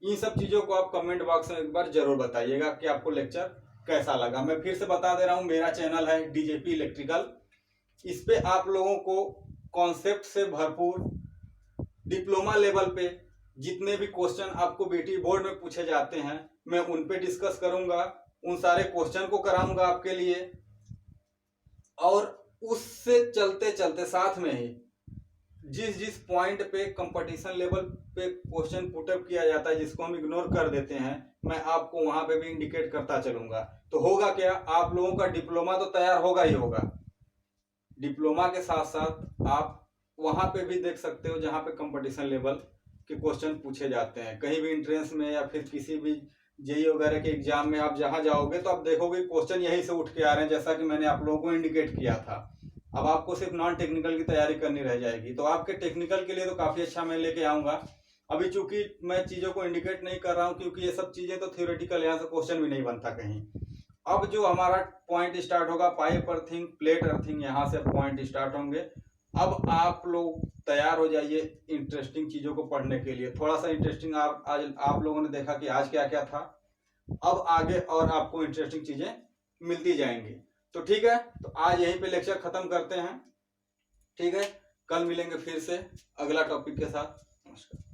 इन सब चीज़ों को आप कमेंट बॉक्स में एक बार जरूर बताइएगा कि आपको लेक्चर कैसा लगा। मैं फिर से बता दे रहा हूँ, मेरा चैनल है डीजेपी इलेक्ट्रिकल। इस पे आप लोगों को कॉन्सेप्ट से भरपूर डिप्लोमा लेवल पे जितने भी क्वेश्चन आपको बीटी बोर्ड में पूछे जाते हैं, मैं उन पे डिस्कस करूंगा, उन सारे क्वेश्चन को कराऊंगा आपके लिए। और उससे चलते चलते साथ में ही जिस जिस पॉइंट पे कंपटीशन लेवल पे क्वेश्चन पुटअप किया जाता है, जिसको हम इग्नोर कर देते हैं, मैं आपको वहां पे भी इंडिकेट करता चलूंगा। तो होगा क्या, आप लोगों का डिप्लोमा तो तैयार होगा ही होगा, डिप्लोमा के साथ साथ आप वहां पे भी देख सकते हो जहां पे कंपटीशन लेवल के क्वेश्चन पूछे जाते हैं। कहीं भी इंट्रेंस में या फिर किसी भी जेई वगैरह के एग्जाम में आप जहां जाओगे तो आप देखोगे क्वेश्चन यहीं से उठ के आ रहे हैं, जैसा कि मैंने आप लोगों को इंडिकेट किया था। अब आपको सिर्फ नॉन टेक्निकल की तैयारी करनी रह जाएगी। तो आपके टेक्निकल के लिए तो काफी अच्छा मैं लेके आऊंगा। अभी चूंकि मैं चीजों को इंडिकेट नहीं कर रहा हूं क्योंकि ये सब चीजें तो थ्योरेटिकल, यहाँ से क्वेश्चन भी नहीं बनता कहीं। अब जो हमारा पॉइंट स्टार्ट होगा, पाइप अर्थिंग, प्लेट अर्थिंग, यहाँ से पॉइंट स्टार्ट होंगे। अब आप लोग तैयार हो जाइए इंटरेस्टिंग चीजों को पढ़ने के लिए। थोड़ा सा इंटरेस्टिंग आज आप लोगों ने देखा कि आज क्या क्या था, अब आगे और आपको इंटरेस्टिंग चीजें मिलती जाएंगी। तो ठीक है, तो आज यहीं पे लेक्चर खत्म करते हैं। ठीक है, कल मिलेंगे फिर से अगला टॉपिक के साथ। नमस्कार।